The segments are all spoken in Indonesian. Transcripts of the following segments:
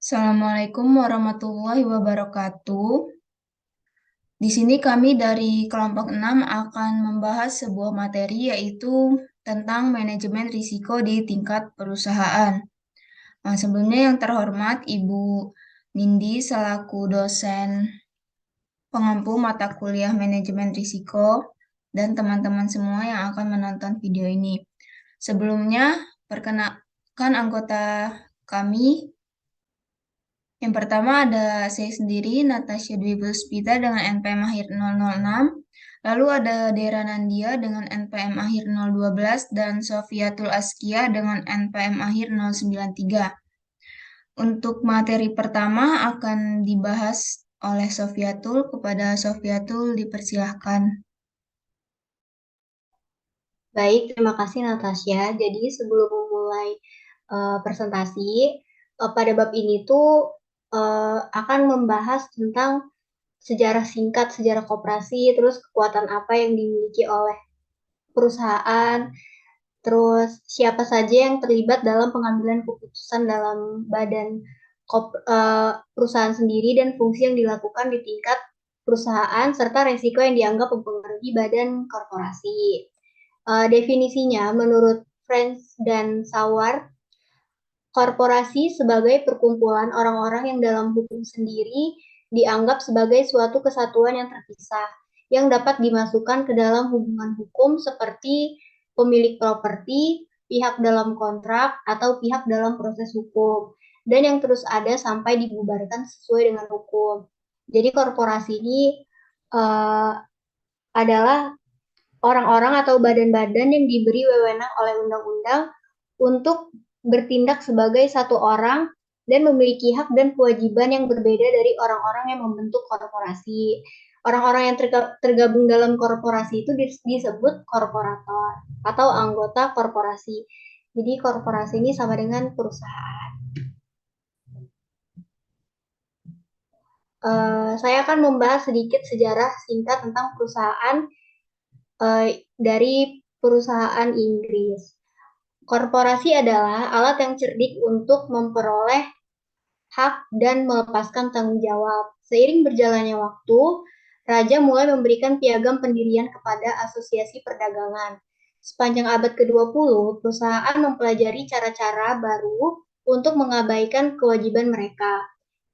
Assalamualaikum warahmatullahi wabarakatuh. Di sini kami dari kelompok 6 akan membahas sebuah materi yaitu tentang manajemen risiko di tingkat perusahaan. Sebelumnya yang terhormat Ibu Nindi selaku dosen pengampu mata kuliah manajemen risiko dan teman-teman semua yang akan menonton video ini. Sebelumnya, perkenalkan anggota kami. Yang pertama ada saya sendiri, Natasha Dwi Puspita dengan NPM akhir 006. Lalu ada Dera Nandia dengan NPM akhir 012 dan Sofiatul Askia dengan NPM akhir 093. Untuk materi pertama akan dibahas oleh Sofiatul. Kepada Sofiatul dipersilahkan. Baik, terima kasih Natasha. Jadi sebelum memulai presentasi, pada bab ini tuh akan membahas tentang sejarah singkat, sejarah koperasi, terus kekuatan apa yang dimiliki oleh perusahaan, terus siapa saja yang terlibat dalam pengambilan keputusan dalam badan perusahaan sendiri dan fungsi yang dilakukan di tingkat perusahaan, serta resiko yang dianggap mempengaruhi badan korporasi. Definisinya, menurut French dan Sauer, korporasi sebagai perkumpulan orang-orang yang dalam hukum sendiri dianggap sebagai suatu kesatuan yang terpisah, yang dapat dimasukkan ke dalam hubungan hukum seperti pemilik properti, pihak dalam kontrak, atau pihak dalam proses hukum, dan yang terus ada sampai dibubarkan sesuai dengan hukum. Jadi korporasi ini uh, adalah orang-orang atau badan-badan yang diberi wewenang oleh undang-undang untuk bertindak sebagai satu orang dan memiliki hak dan kewajiban yang berbeda dari orang-orang yang membentuk korporasi. Orang-orang yang tergabung dalam korporasi itu disebut korporator atau anggota korporasi. Jadi korporasi ini sama dengan perusahaan. Saya akan membahas sedikit sejarah singkat tentang perusahaan dari perusahaan Inggris. Korporasi adalah alat yang cerdik untuk memperoleh hak dan melepaskan tanggung jawab. Seiring berjalannya waktu, Raja mulai memberikan piagam pendirian kepada asosiasi perdagangan. Sepanjang abad ke-20, perusahaan mempelajari cara-cara baru untuk mengabaikan kewajiban mereka,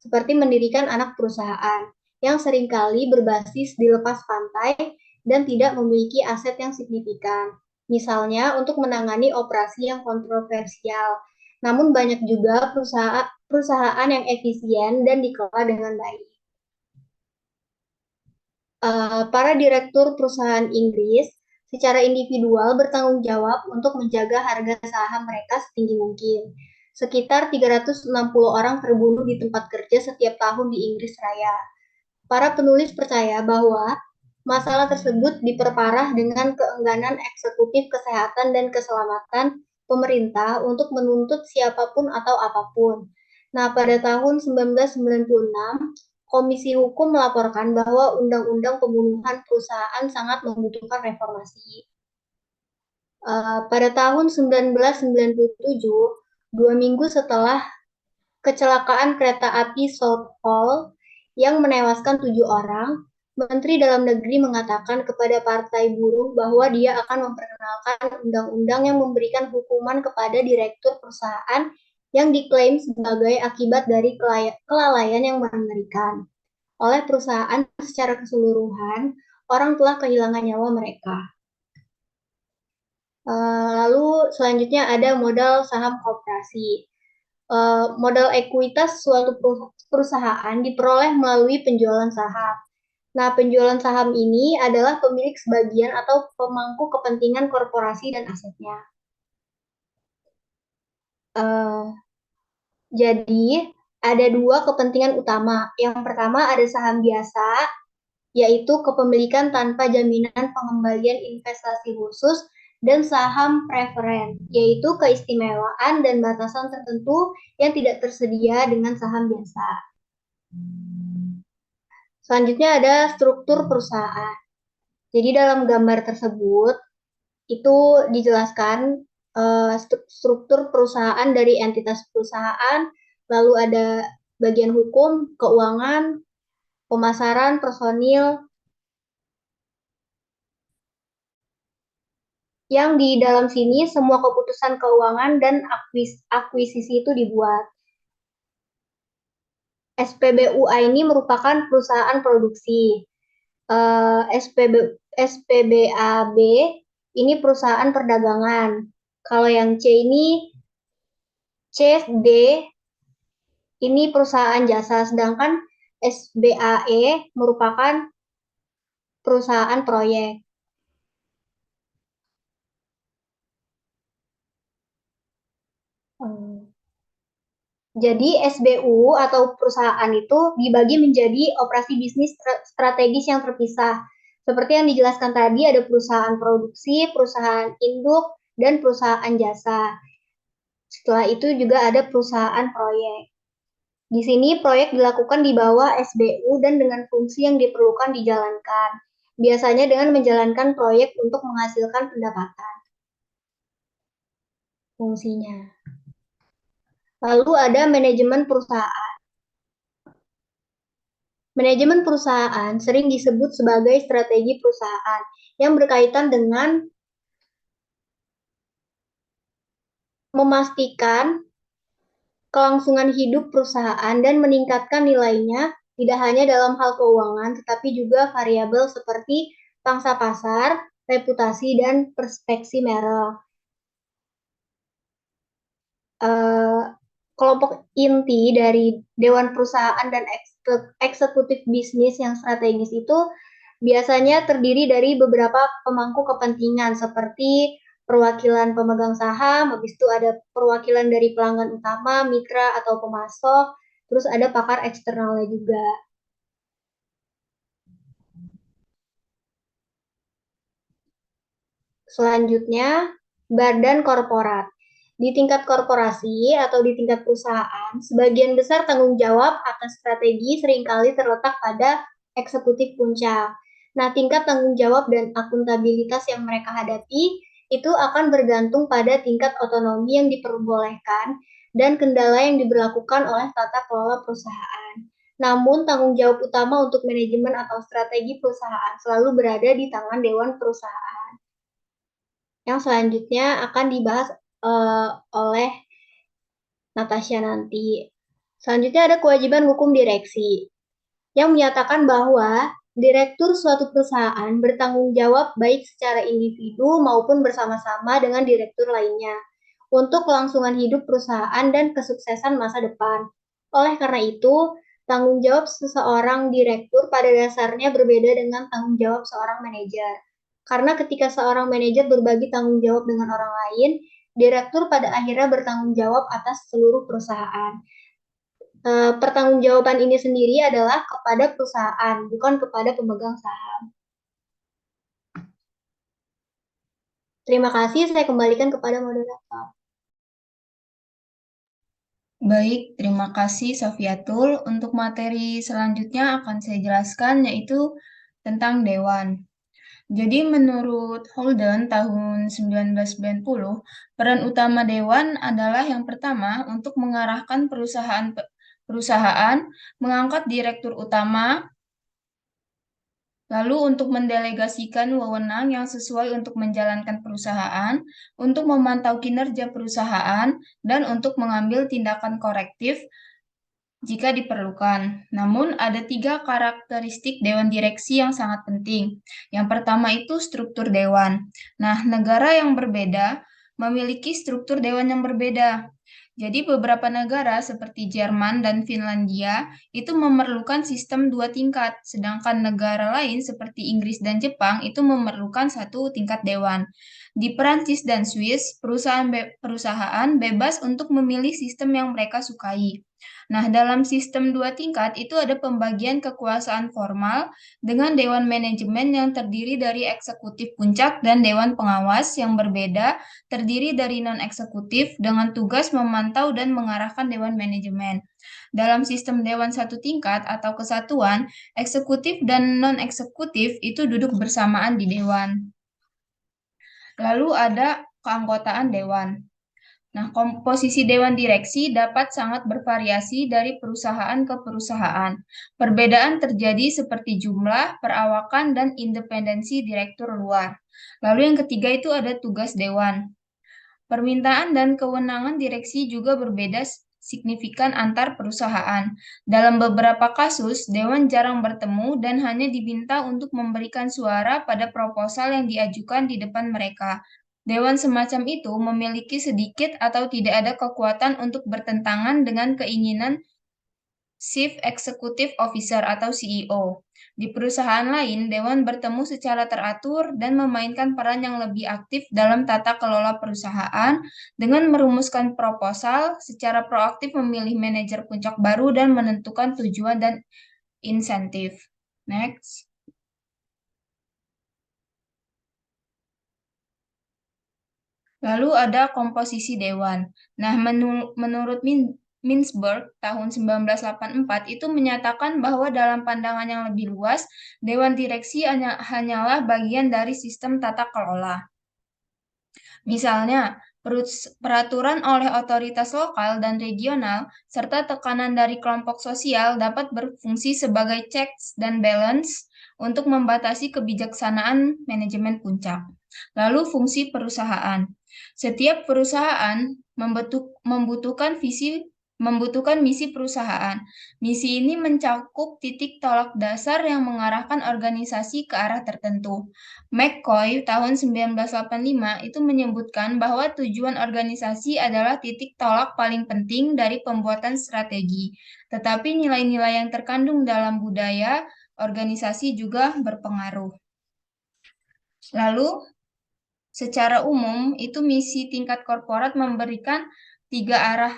seperti mendirikan anak perusahaan yang seringkali berbasis di lepas pantai dan tidak memiliki aset yang signifikan. Misalnya untuk menangani operasi yang kontroversial. Namun banyak juga perusahaan yang efisien dan dikelola dengan baik. Para direktur perusahaan Inggris secara individual bertanggung jawab untuk menjaga harga saham mereka setinggi mungkin. Sekitar 360 orang terbunuh di tempat kerja setiap tahun di Inggris Raya. Para penulis percaya bahwa masalah tersebut diperparah dengan keengganan eksekutif kesehatan dan keselamatan pemerintah untuk menuntut siapapun atau apapun. Nah, pada tahun 1996, Komisi Hukum melaporkan bahwa Undang-Undang Pembunuhan Perusahaan sangat membutuhkan reformasi. Pada tahun 1997, 2 minggu setelah kecelakaan kereta api Southall yang menewaskan 7 orang, Menteri Dalam Negeri mengatakan kepada Partai Buruh bahwa dia akan memperkenalkan undang-undang yang memberikan hukuman kepada direktur perusahaan yang diklaim sebagai akibat dari kelalaian yang mengerikan oleh perusahaan secara keseluruhan, orang telah kehilangan nyawa mereka. Lalu selanjutnya ada modal saham koperasi. Modal ekuitas suatu perusahaan diperoleh melalui penjualan saham. Nah, penjualan saham ini adalah pemilik sebagian atau pemangku kepentingan korporasi dan asetnya. Uh, jadi, ada dua kepentingan utama. Yang pertama ada saham biasa, yaitu kepemilikan tanpa jaminan pengembalian investasi khusus, dan saham preferen, yaitu keistimewaan dan batasan tertentu yang tidak tersedia dengan saham biasa. Selanjutnya ada struktur perusahaan. Jadi dalam gambar tersebut itu dijelaskan struktur perusahaan dari entitas perusahaan, lalu ada bagian hukum, keuangan, pemasaran, personil, yang di dalam sini semua keputusan keuangan dan akuisisi itu dibuat. SPBUA ini merupakan perusahaan produksi. SPBAB ini perusahaan perdagangan. Kalau yang C ini CSD ini perusahaan jasa, sedangkan SBAE merupakan perusahaan proyek. Jadi SBU atau perusahaan itu dibagi menjadi operasi bisnis strategis yang terpisah. Seperti yang dijelaskan tadi, ada perusahaan produksi, perusahaan induk, dan perusahaan jasa. Setelah itu juga ada perusahaan proyek. Di sini proyek dilakukan di bawah SBU dan dengan fungsi yang diperlukan dijalankan. Biasanya dengan menjalankan proyek untuk menghasilkan pendapatan. Fungsinya. Lalu ada manajemen perusahaan. Manajemen perusahaan sering disebut sebagai strategi perusahaan yang berkaitan dengan memastikan kelangsungan hidup perusahaan dan meningkatkan nilainya tidak hanya dalam hal keuangan, tetapi juga variabel seperti pangsa pasar, reputasi, dan perspeksi merek. Kelompok inti dari Dewan Perusahaan dan Eksekutif Bisnis yang strategis itu biasanya terdiri dari beberapa pemangku kepentingan seperti perwakilan pemegang saham, habis itu ada perwakilan dari pelanggan utama, mitra atau pemasok, terus ada pakar eksternalnya juga. Selanjutnya, badan korporat. Di tingkat korporasi atau di tingkat perusahaan, sebagian besar tanggung jawab atas strategi seringkali terletak pada eksekutif puncak. Nah, tingkat tanggung jawab dan akuntabilitas yang mereka hadapi itu akan bergantung pada tingkat otonomi yang diperbolehkan dan kendala yang diberlakukan oleh tata kelola perusahaan. Namun, tanggung jawab utama untuk manajemen atau strategi perusahaan selalu berada di tangan Dewan Perusahaan. Yang selanjutnya akan dibahas oleh Natasha nanti. Selanjutnya ada kewajiban hukum direksi yang menyatakan bahwa direktur suatu perusahaan bertanggung jawab baik secara individu maupun bersama-sama dengan direktur lainnya untuk kelangsungan hidup perusahaan dan kesuksesan masa depan. Oleh karena itu, tanggung jawab seseorang direktur pada dasarnya berbeda dengan tanggung jawab seorang manajer. Karena ketika seorang manajer berbagi tanggung jawab dengan orang lain, direktur pada akhirnya bertanggung jawab atas seluruh perusahaan. Pertanggungjawaban ini sendiri adalah kepada perusahaan, bukan kepada pemegang saham. Terima kasih, saya kembalikan kepada moderator. Baik, terima kasih Safiatul. Untuk materi selanjutnya akan saya jelaskan yaitu tentang Dewan. Jadi menurut Holden tahun 1990, peran utama Dewan adalah yang pertama untuk mengarahkan perusahaan, mengangkat direktur utama, lalu untuk mendelegasikan wewenang yang sesuai untuk menjalankan perusahaan, untuk memantau kinerja perusahaan, dan untuk mengambil tindakan korektif jika diperlukan. Namun, ada tiga karakteristik dewan direksi yang sangat penting. Yang pertama itu struktur dewan. Nah, negara yang berbeda memiliki struktur dewan yang berbeda. Jadi, beberapa negara seperti Jerman dan Finlandia itu memerlukan sistem dua tingkat, sedangkan negara lain seperti Inggris dan Jepang itu memerlukan satu tingkat dewan. Di Perancis dan Swiss, perusahaan bebas untuk memilih sistem yang mereka sukai. Nah, dalam sistem dua tingkat itu ada pembagian kekuasaan formal dengan dewan manajemen yang terdiri dari eksekutif puncak dan dewan pengawas yang berbeda terdiri dari non-eksekutif dengan tugas memantau dan mengarahkan dewan manajemen. Dalam sistem dewan satu tingkat atau kesatuan, eksekutif dan non-eksekutif itu duduk bersamaan di dewan. Lalu ada keanggotaan dewan. Nah, komposisi dewan direksi dapat sangat bervariasi dari perusahaan ke perusahaan. Perbedaan terjadi seperti jumlah, perawakan, dan independensi direktur luar. Lalu yang ketiga itu ada tugas dewan. Permintaan dan kewenangan direksi juga berbeda signifikan antar perusahaan. Dalam beberapa kasus, dewan jarang bertemu dan hanya diminta untuk memberikan suara pada proposal yang diajukan di depan mereka. Dewan semacam itu memiliki sedikit atau tidak ada kekuatan untuk bertentangan dengan keinginan Chief Executive Officer atau CEO. Di perusahaan lain, dewan bertemu secara teratur dan memainkan peran yang lebih aktif dalam tata kelola perusahaan dengan merumuskan proposal, secara proaktif memilih manajer puncak baru dan menentukan tujuan dan insentif. Next. Lalu ada komposisi dewan. Nah, menurut Mintzberg tahun 1984 itu menyatakan bahwa dalam pandangan yang lebih luas, dewan direksi hanyalah bagian dari sistem tata kelola. Misalnya, peraturan oleh otoritas lokal dan regional, serta tekanan dari kelompok sosial dapat berfungsi sebagai checks dan balance untuk membatasi kebijaksanaan manajemen puncak. Lalu fungsi perusahaan. Setiap perusahaan membutuhkan misi perusahaan. Misi ini mencakup titik tolak dasar yang mengarahkan organisasi ke arah tertentu. McCoy tahun 1985 itu menyebutkan bahwa tujuan organisasi adalah titik tolak paling penting dari pembuatan strategi. Tetapi nilai-nilai yang terkandung dalam budaya organisasi juga berpengaruh. Lalu, secara umum, itu misi tingkat korporat memberikan 3 arah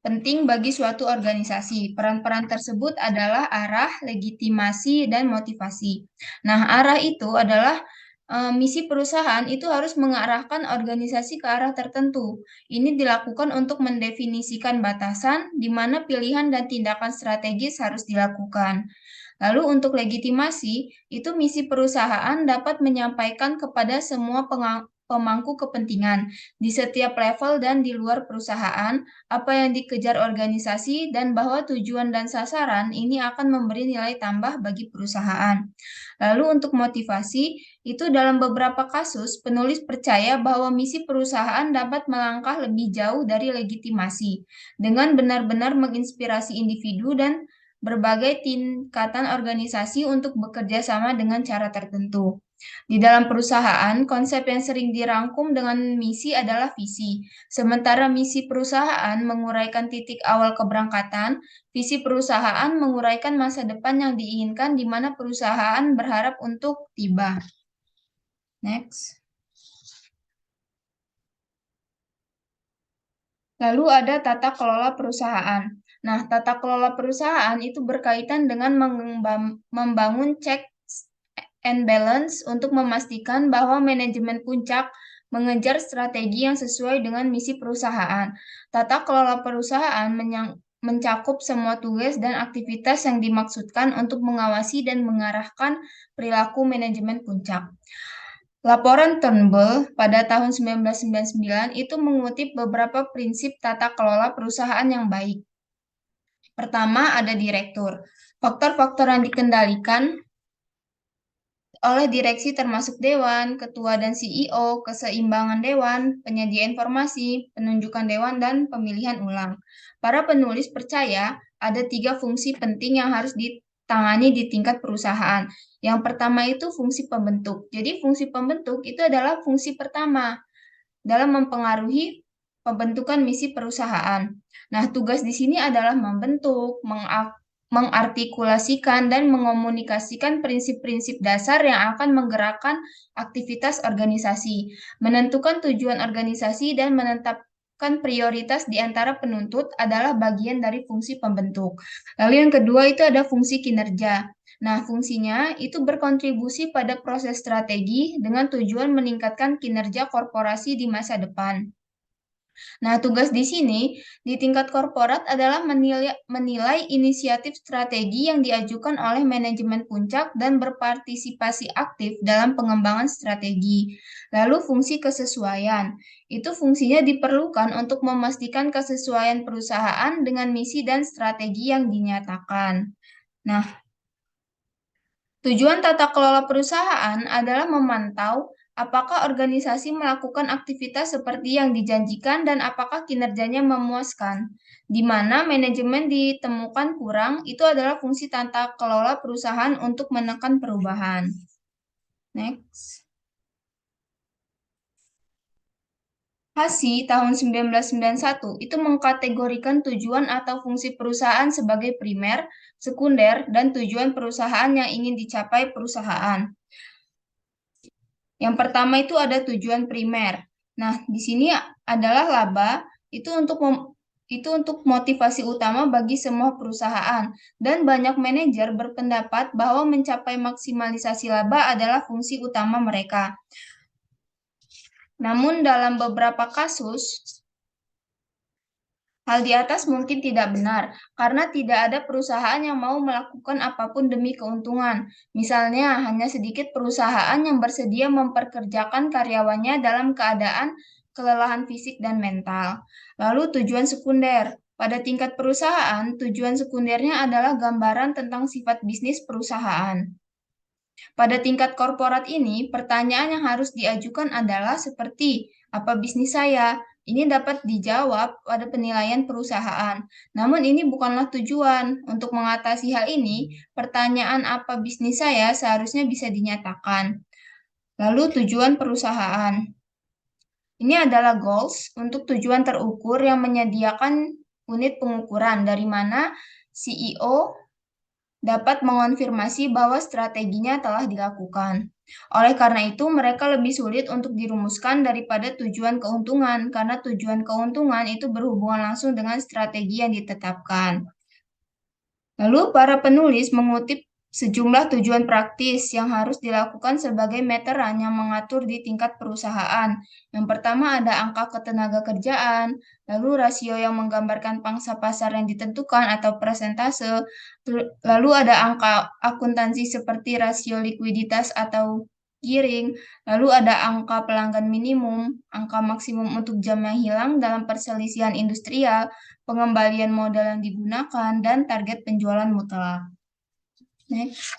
penting bagi suatu organisasi. Peran-peran tersebut adalah arah, legitimasi, dan motivasi. Nah, arah itu adalah misi perusahaan itu harus mengarahkan organisasi ke arah tertentu. Ini dilakukan untuk mendefinisikan batasan di mana pilihan dan tindakan strategis harus dilakukan. Lalu untuk legitimasi, itu misi perusahaan dapat menyampaikan kepada semua pemangku kepentingan di setiap level dan di luar perusahaan apa yang dikejar organisasi dan bahwa tujuan dan sasaran ini akan memberi nilai tambah bagi perusahaan. Lalu untuk motivasi, itu dalam beberapa kasus penulis percaya bahwa misi perusahaan dapat melangkah lebih jauh dari legitimasi dengan benar-benar menginspirasi individu dan berbagai tingkatan organisasi untuk bekerja sama dengan cara tertentu. Di dalam perusahaan, konsep yang sering dirangkum dengan misi adalah visi. Sementara misi perusahaan menguraikan titik awal keberangkatan, visi perusahaan menguraikan masa depan yang diinginkan di mana perusahaan berharap untuk tiba. Next. Lalu ada tata kelola perusahaan. Nah, tata kelola perusahaan itu berkaitan dengan membangun checks and balance untuk memastikan bahwa manajemen puncak mengejar strategi yang sesuai dengan misi perusahaan. Tata kelola perusahaan mencakup semua tugas dan aktivitas yang dimaksudkan untuk mengawasi dan mengarahkan perilaku manajemen puncak. Laporan Turnbull pada tahun 1999 itu mengutip beberapa prinsip tata kelola perusahaan yang baik. Pertama, ada direktur. Faktor-faktor yang dikendalikan oleh direksi termasuk dewan, ketua dan CEO, keseimbangan dewan, penyedia informasi, penunjukan dewan, dan pemilihan ulang. Para penulis percaya ada 3 fungsi penting yang harus ditangani di tingkat perusahaan. Yang pertama itu fungsi pembentuk. Jadi fungsi pembentuk itu adalah fungsi pertama dalam mempengaruhi pembentukan misi perusahaan. Nah, tugas di sini adalah membentuk, mengartikulasikan, dan mengomunikasikan prinsip-prinsip dasar yang akan menggerakkan aktivitas organisasi, menentukan tujuan organisasi, dan menetapkan prioritas di antara penuntut adalah bagian dari fungsi pembentuk. Lalu yang kedua itu ada fungsi kinerja. Nah, fungsinya itu berkontribusi pada proses strategi dengan tujuan meningkatkan kinerja korporasi di masa depan. Nah, tugas di sini di tingkat korporat adalah menilai inisiatif strategi yang diajukan oleh manajemen puncak dan berpartisipasi aktif dalam pengembangan strategi. Lalu fungsi kesesuaian. Itu fungsinya diperlukan untuk memastikan kesesuaian perusahaan dengan misi dan strategi yang dinyatakan. Nah, tujuan tata kelola perusahaan adalah memantau apakah organisasi melakukan aktivitas seperti yang dijanjikan dan apakah kinerjanya memuaskan. Di mana manajemen ditemukan kurang, itu adalah fungsi tata kelola perusahaan untuk menekan perubahan. Next. Hasi tahun 1991 itu mengkategorikan tujuan atau fungsi perusahaan sebagai primer, sekunder, dan tujuan perusahaan yang ingin dicapai perusahaan. Yang pertama itu ada tujuan primer. Nah, di sini adalah laba itu untuk motivasi utama bagi semua perusahaan dan banyak manajer berpendapat bahwa mencapai maksimalisasi laba adalah fungsi utama mereka. Namun dalam beberapa kasus hal di atas mungkin tidak benar, karena tidak ada perusahaan yang mau melakukan apapun demi keuntungan. Misalnya, hanya sedikit perusahaan yang bersedia memperkerjakan karyawannya dalam keadaan kelelahan fisik dan mental. Lalu tujuan sekunder. Pada tingkat perusahaan, tujuan sekundernya adalah gambaran tentang sifat bisnis perusahaan. Pada tingkat korporat ini, pertanyaan yang harus diajukan adalah seperti, apa bisnis saya? Ini dapat dijawab pada penilaian perusahaan. Namun ini bukanlah tujuan. Untuk mengatasi hal ini, pertanyaan apa bisnis saya seharusnya bisa dinyatakan. Lalu tujuan perusahaan. Ini adalah goals untuk tujuan terukur yang menyediakan unit pengukuran dari mana CEO dapat mengonfirmasi bahwa strateginya telah dilakukan. Oleh karena itu, mereka lebih sulit untuk dirumuskan daripada tujuan keuntungan, karena tujuan keuntungan itu berhubungan langsung dengan strategi yang ditetapkan. Lalu, para penulis mengutip sejumlah tujuan praktis yang harus dilakukan sebagai meteran yang mengatur di tingkat perusahaan. Yang pertama ada angka ketenaga kerjaan, lalu rasio yang menggambarkan pangsa pasar yang ditentukan atau persentase, lalu ada angka akuntansi seperti rasio likuiditas atau gearing, lalu ada angka pelanggan minimum, angka maksimum untuk jam yang hilang dalam perselisihan industrial, pengembalian modal yang digunakan, dan target penjualan mutlak. Next.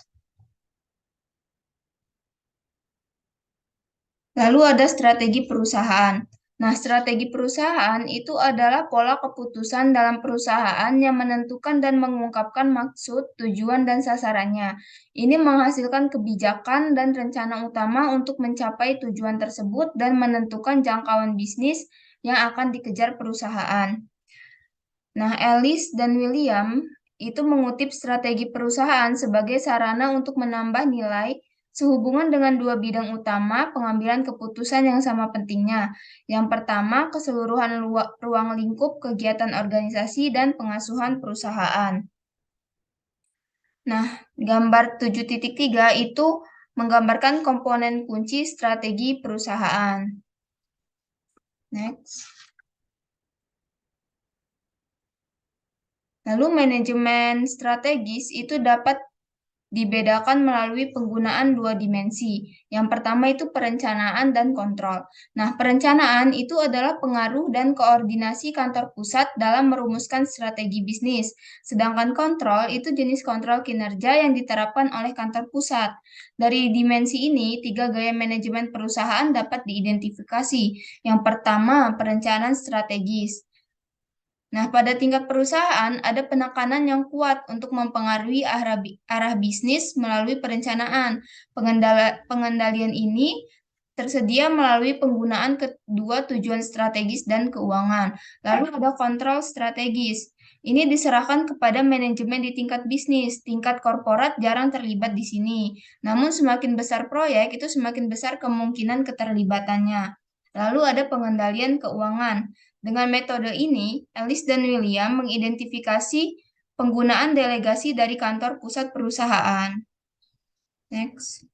Lalu ada strategi perusahaan. Nah, strategi perusahaan itu adalah pola keputusan dalam perusahaan yang menentukan dan mengungkapkan maksud, tujuan, dan sasarannya. Ini menghasilkan kebijakan dan rencana utama untuk mencapai tujuan tersebut dan menentukan jangkauan bisnis yang akan dikejar perusahaan. Nah, Ellis dan William itu mengutip strategi perusahaan sebagai sarana untuk menambah nilai sehubungan dengan dua bidang utama pengambilan keputusan yang sama pentingnya. Yang pertama, keseluruhan ruang lingkup kegiatan organisasi dan pengasuhan perusahaan. Nah, gambar 7.3 itu menggambarkan komponen kunci strategi perusahaan. Next. Lalu manajemen strategis itu dapat dibedakan melalui penggunaan dua dimensi. Yang pertama itu perencanaan dan kontrol. Nah, perencanaan itu adalah pengaruh dan koordinasi kantor pusat dalam merumuskan strategi bisnis. Sedangkan kontrol itu jenis kontrol kinerja yang diterapkan oleh kantor pusat. Dari dimensi ini, tiga gaya manajemen perusahaan dapat diidentifikasi. Yang pertama, perencanaan strategis. Nah, pada tingkat perusahaan ada penekanan yang kuat untuk mempengaruhi arah bisnis melalui perencanaan. Pengendalian ini tersedia melalui penggunaan kedua tujuan strategis dan keuangan. Lalu ada kontrol strategis. Ini diserahkan kepada manajemen di tingkat bisnis. Tingkat korporat jarang terlibat di sini. Namun semakin besar proyek, itu semakin besar kemungkinan keterlibatannya. Lalu ada pengendalian keuangan. Dengan metode ini, Ellis dan William mengidentifikasi penggunaan delegasi dari kantor pusat perusahaan. Next.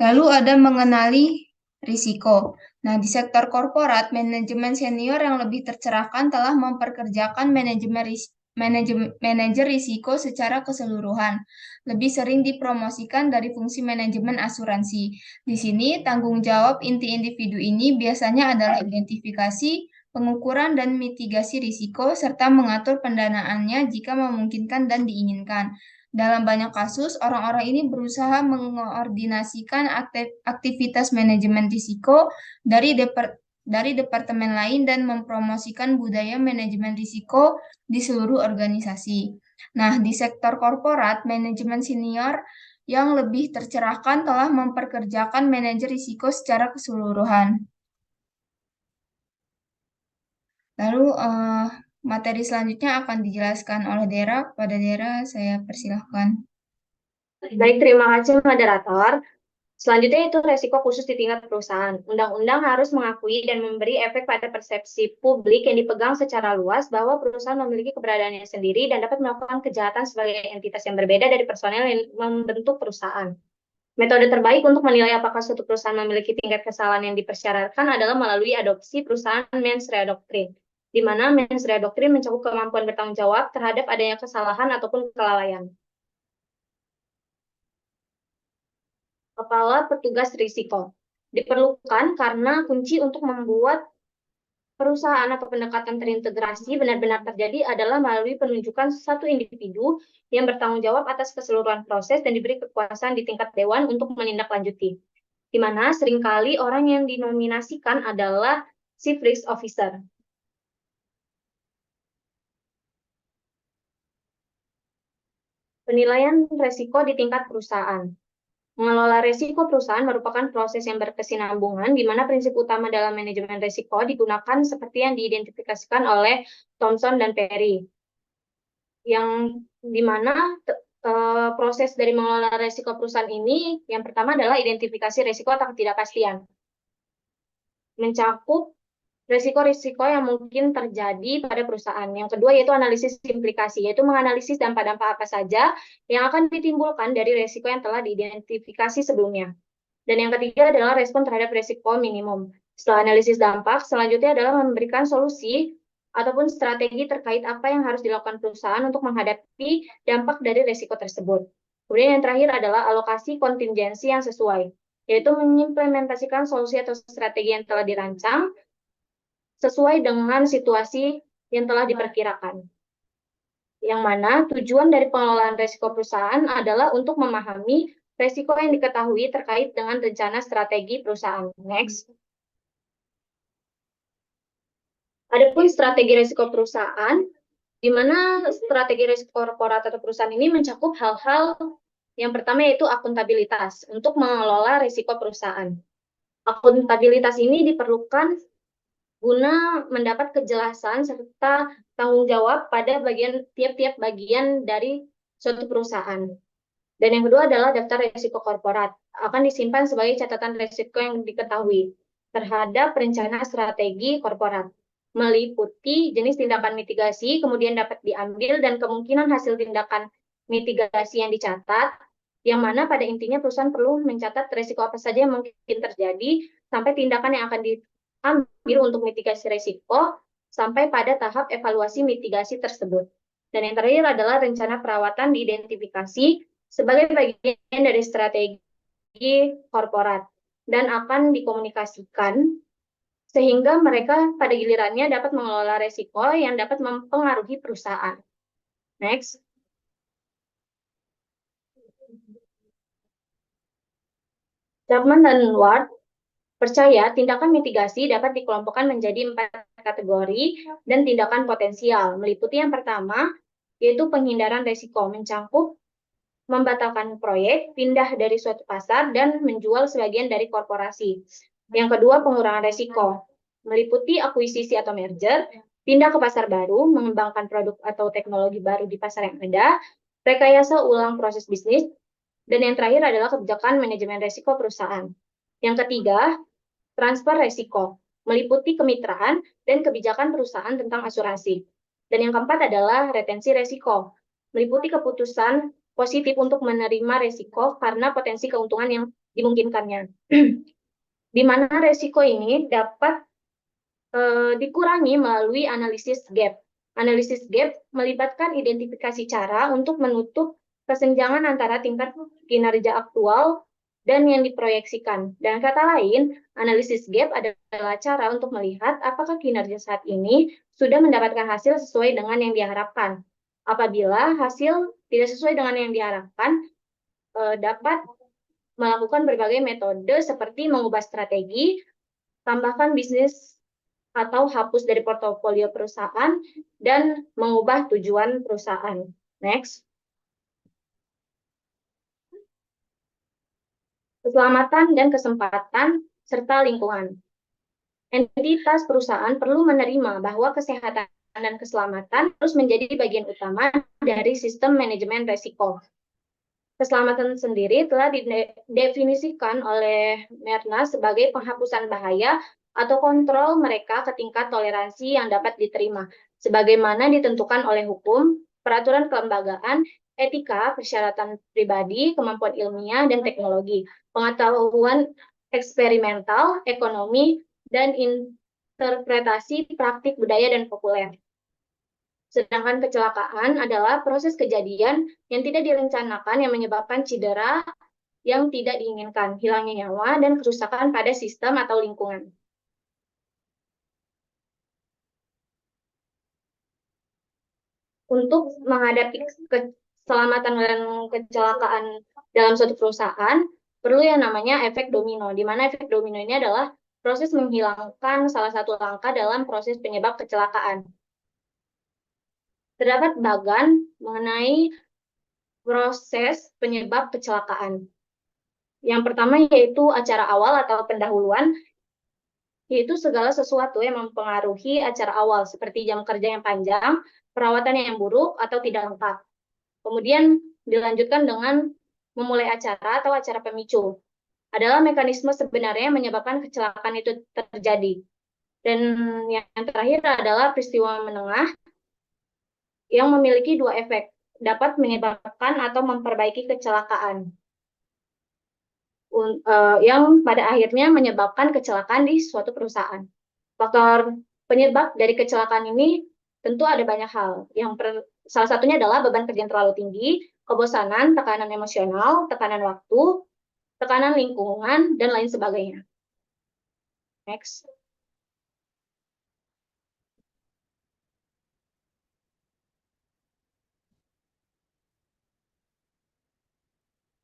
Lalu ada mengenali risiko. Nah, di sektor korporat, manajemen senior yang lebih tercerahkan telah memperkerjakan manajer risiko secara keseluruhan. Lebih sering dipromosikan dari fungsi manajemen asuransi. Di sini, tanggung jawab inti individu ini biasanya adalah identifikasi, pengukuran dan mitigasi risiko, serta mengatur pendanaannya jika memungkinkan dan diinginkan. Dalam banyak kasus, orang-orang ini berusaha mengoordinasikan aktivitas manajemen risiko dari departemen lain dan mempromosikan budaya manajemen risiko di seluruh organisasi. Nah, di sektor korporat, manajemen senior yang lebih tercerahkan telah memperkerjakan manajer risiko secara keseluruhan. Lalu, materi selanjutnya akan dijelaskan oleh Dera. Pada Dera, saya persilahkan. Baik, terima kasih moderator. Selanjutnya itu resiko khusus di tingkat perusahaan. Undang-undang harus mengakui dan memberi efek pada persepsi publik yang dipegang secara luas bahwa perusahaan memiliki keberadaannya sendiri dan dapat melakukan kejahatan sebagai entitas yang berbeda dari personel yang membentuk perusahaan. Metode terbaik untuk menilai apakah suatu perusahaan memiliki tingkat kesalahan yang dipersyaratkan adalah melalui adopsi perusahaan mens rea doctrine, di mana mens rea doctrine mencakup kemampuan bertanggung jawab terhadap adanya kesalahan ataupun kelalaian. Kepala petugas risiko diperlukan karena kunci untuk membuat perusahaan atau pendekatan terintegrasi benar-benar terjadi adalah melalui penunjukan satu individu yang bertanggung jawab atas keseluruhan proses dan diberi kekuasaan di tingkat dewan untuk menindaklanjuti, di mana seringkali orang yang dinominasikan adalah Chief Risk Officer. Penilaian resiko di tingkat perusahaan. Mengelola risiko perusahaan merupakan proses yang berkesinambungan, di mana prinsip utama dalam manajemen risiko digunakan seperti yang diidentifikasikan oleh Thomson dan Perry, yang di mana proses dari mengelola risiko perusahaan ini, yang pertama adalah identifikasi risiko atau ketidakpastian, mencakup risiko-risiko yang mungkin terjadi pada perusahaan. Yang kedua yaitu analisis implikasi, yaitu menganalisis dampak-dampak apa saja yang akan ditimbulkan dari risiko yang telah diidentifikasi sebelumnya. Dan yang ketiga adalah respon terhadap risiko minimum. Setelah analisis dampak, selanjutnya adalah memberikan solusi ataupun strategi terkait apa yang harus dilakukan perusahaan untuk menghadapi dampak dari risiko tersebut. Kemudian yang terakhir adalah alokasi kontingensi yang sesuai, yaitu mengimplementasikan solusi atau strategi yang telah dirancang sesuai dengan situasi yang telah diperkirakan. Yang mana tujuan dari pengelolaan risiko perusahaan adalah untuk memahami risiko yang diketahui terkait dengan rencana strategi perusahaan. Next. Adapun strategi risiko perusahaan, di mana strategi risiko korporat atau perusahaan ini mencakup hal-hal yang pertama yaitu akuntabilitas untuk mengelola risiko perusahaan. Akuntabilitas ini diperlukan guna mendapat kejelasan serta tanggung jawab pada tiap-tiap bagian dari suatu perusahaan. Dan yang kedua adalah daftar risiko korporat. Akan disimpan sebagai catatan risiko yang diketahui terhadap rencana strategi korporat. Meliputi jenis tindakan mitigasi, kemudian dapat diambil, dan kemungkinan hasil tindakan mitigasi yang dicatat, yang mana pada intinya perusahaan perlu mencatat risiko apa saja yang mungkin terjadi, sampai tindakan yang akan diambil untuk mitigasi risiko, sampai pada tahap evaluasi mitigasi tersebut. Dan yang terakhir adalah rencana perawatan diidentifikasi sebagai bagian dari strategi korporat dan akan dikomunikasikan sehingga mereka pada gilirannya dapat mengelola risiko yang dapat mempengaruhi perusahaan. Next. Chapman dan Ward percaya tindakan mitigasi dapat dikelompokkan menjadi 4 kategori dan tindakan potensial. Meliputi yang pertama, yaitu penghindaran risiko, mencakup membatalkan proyek, pindah dari suatu pasar, dan menjual sebagian dari korporasi. Yang kedua, pengurangan risiko, meliputi akuisisi atau merger, pindah ke pasar baru, mengembangkan produk atau teknologi baru di pasar yang ada, rekayasa ulang proses bisnis, dan yang terakhir adalah kebijakan manajemen risiko perusahaan. Yang ketiga, transfer risiko, meliputi kemitraan dan kebijakan perusahaan tentang asuransi. Dan yang keempat adalah retensi risiko, meliputi keputusan positif untuk menerima risiko karena potensi keuntungan yang dimungkinkannya. di mana resiko ini dapat dikurangi melalui analisis gap. Analisis gap melibatkan identifikasi cara untuk menutup kesenjangan antara tingkat kinerja aktual dan yang diproyeksikan. Dan kata lain, analisis gap adalah cara untuk melihat apakah kinerja saat ini sudah mendapatkan hasil sesuai dengan yang diharapkan. Apabila hasil tidak sesuai dengan yang diharapkan, dapat melakukan berbagai metode seperti mengubah strategi, tambahkan bisnis atau hapus dari portofolio perusahaan, dan mengubah tujuan perusahaan. Next. Keselamatan dan kesempatan serta lingkungan. Entitas perusahaan perlu menerima bahwa kesehatan dan keselamatan harus menjadi bagian utama dari sistem manajemen risiko. Keselamatan sendiri telah didefinisikan oleh Merna sebagai penghapusan bahaya atau kontrol mereka ke tingkat toleransi yang dapat diterima, sebagaimana ditentukan oleh hukum, peraturan kelembagaan, etika, persyaratan pribadi, kemampuan ilmiah, dan teknologi, pengetahuan eksperimental, ekonomi, dan interpretasi praktik budaya dan populer. Sedangkan kecelakaan adalah proses kejadian yang tidak direncanakan yang menyebabkan cedera yang tidak diinginkan, hilangnya nyawa, dan kerusakan pada sistem atau lingkungan. Untuk menghadapi keselamatan dan kecelakaan dalam suatu perusahaan, perlu yang namanya efek domino, di mana efek domino ini adalah proses menghilangkan salah satu langkah dalam proses penyebab kecelakaan. Terdapat bagan mengenai proses penyebab kecelakaan. Yang pertama yaitu acara awal atau pendahuluan, yaitu segala sesuatu yang mempengaruhi acara awal, seperti jam kerja yang panjang, perawatan yang buruk atau tidak lengkap. Kemudian dilanjutkan dengan memulai acara atau acara pemicu. Adalah mekanisme sebenarnya yang menyebabkan kecelakaan itu terjadi. Dan yang terakhir adalah peristiwa menengah yang memiliki dua efek, dapat menyebabkan atau memperbaiki kecelakaan, yang pada akhirnya menyebabkan kecelakaan di suatu perusahaan. Faktor penyebab dari kecelakaan ini tentu ada banyak hal. Salah satunya adalah beban kerja yang terlalu tinggi, kebosanan, tekanan emosional, tekanan waktu, tekanan lingkungan, dan lain sebagainya. Next.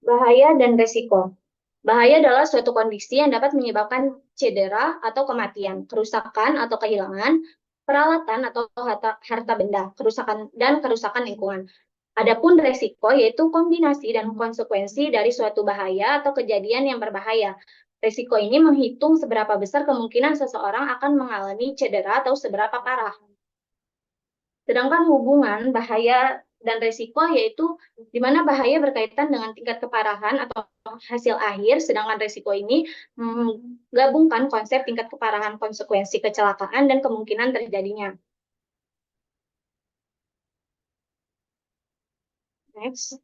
Bahaya dan resiko. Bahaya adalah suatu kondisi yang dapat menyebabkan cedera atau kematian, kerusakan atau kehilangan, peralatan atau harta benda, kerusakan lingkungan. Adapun resiko yaitu kombinasi dan konsekuensi dari suatu bahaya atau kejadian yang berbahaya. Resiko ini menghitung seberapa besar kemungkinan seseorang akan mengalami cedera atau seberapa parah. Sedangkan hubungan bahaya dan resiko yaitu di mana bahaya berkaitan dengan tingkat keparahan atau hasil akhir, sedangkan resiko ini menggabungkan konsep tingkat keparahan, konsekuensi kecelakaan, dan kemungkinan terjadinya. Next.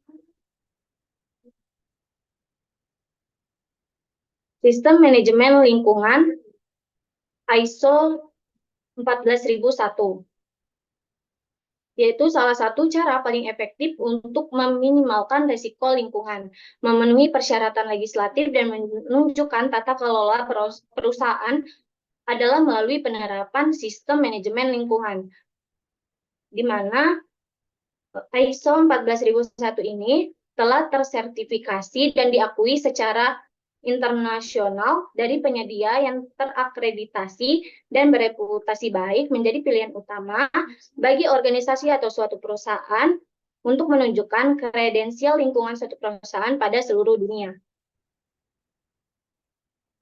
Sistem manajemen lingkungan ISO 14001. Yaitu salah satu cara paling efektif untuk meminimalkan risiko lingkungan, memenuhi persyaratan legislatif, dan menunjukkan tata kelola perusahaan adalah melalui penerapan sistem manajemen lingkungan, di mana ISO 14001 ini telah tersertifikasi dan diakui secara internasional dari penyedia yang terakreditasi dan bereputasi baik menjadi pilihan utama bagi organisasi atau suatu perusahaan untuk menunjukkan kredensial lingkungan suatu perusahaan pada seluruh dunia.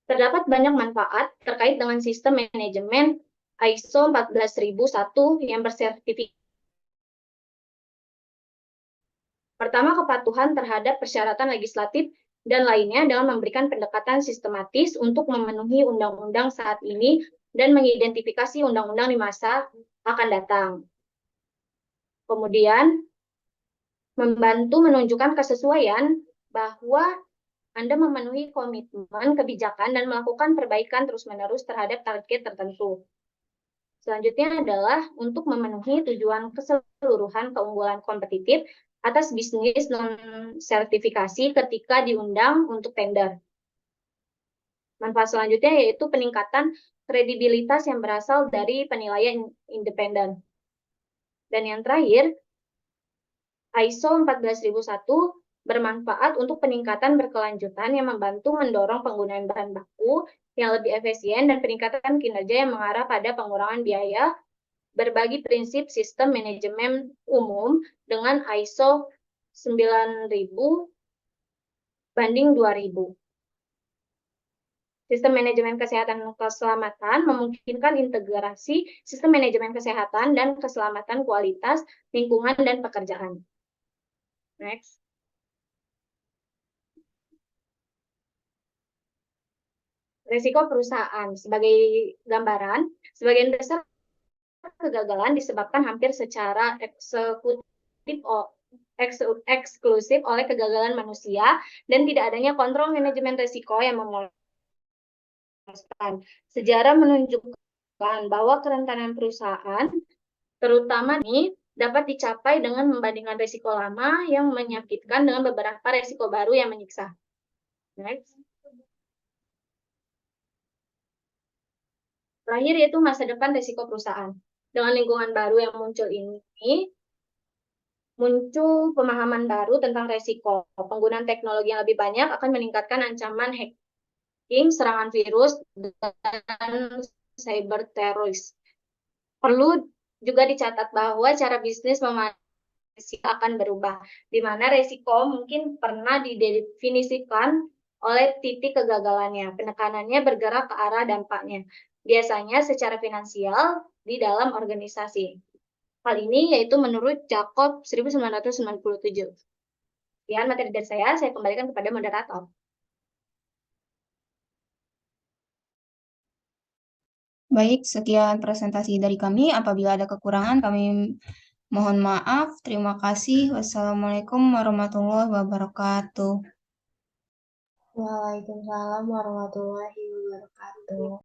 Terdapat banyak manfaat terkait dengan sistem manajemen ISO 14001 yang bersertifikasi. Pertama, kepatuhan terhadap persyaratan legislatif dan lainnya dalam memberikan pendekatan sistematis untuk memenuhi undang-undang saat ini dan mengidentifikasi undang-undang di masa akan datang. Kemudian, membantu menunjukkan kesesuaian bahwa Anda memenuhi komitmen kebijakan dan melakukan perbaikan terus-menerus terhadap target tertentu. Selanjutnya adalah untuk memenuhi tujuan keseluruhan keunggulan kompetitif atas bisnis non-sertifikasi ketika diundang untuk tender. Manfaat selanjutnya yaitu peningkatan kredibilitas yang berasal dari penilaian independen. Dan yang terakhir, ISO 14001 bermanfaat untuk peningkatan berkelanjutan yang membantu mendorong penggunaan bahan baku yang lebih efisien dan peningkatan kinerja yang mengarah pada pengurangan biaya, berbagi prinsip sistem manajemen umum dengan ISO 9000 banding 2000. Sistem manajemen kesehatan dan keselamatan memungkinkan integrasi sistem manajemen kesehatan dan keselamatan kualitas, lingkungan, dan pekerjaan. Next. Risiko perusahaan. Sebagai gambaran, sebagian besar kegagalan disebabkan hampir secara eksklusif oleh kegagalan manusia dan tidak adanya kontrol manajemen risiko yang memuaskan. Sejarah menunjukkan bahwa kerentanan perusahaan, terutama ini, dapat dicapai dengan membandingkan risiko lama yang menyakitkan dengan beberapa risiko baru yang menyiksa. Next. Terakhir yaitu masa depan risiko perusahaan. Dengan lingkungan baru yang muncul ini, muncul pemahaman baru tentang risiko. Penggunaan teknologi yang lebih banyak akan meningkatkan ancaman hacking, serangan virus, dan cyber teroris. Perlu juga dicatat bahwa cara bisnis akan berubah, di mana risiko mungkin pernah didefinisikan oleh titik kegagalannya. Penekanannya bergerak ke arah dampaknya, biasanya secara finansial di dalam organisasi. Hal ini yaitu menurut Jacob 1997. Sekian materi dari saya kembalikan kepada moderator. Baik, sekian presentasi dari kami. Apabila ada kekurangan, kami mohon maaf. Terima kasih. Wassalamualaikum warahmatullahi wabarakatuh. Waalaikumsalam warahmatullahi wabarakatuh.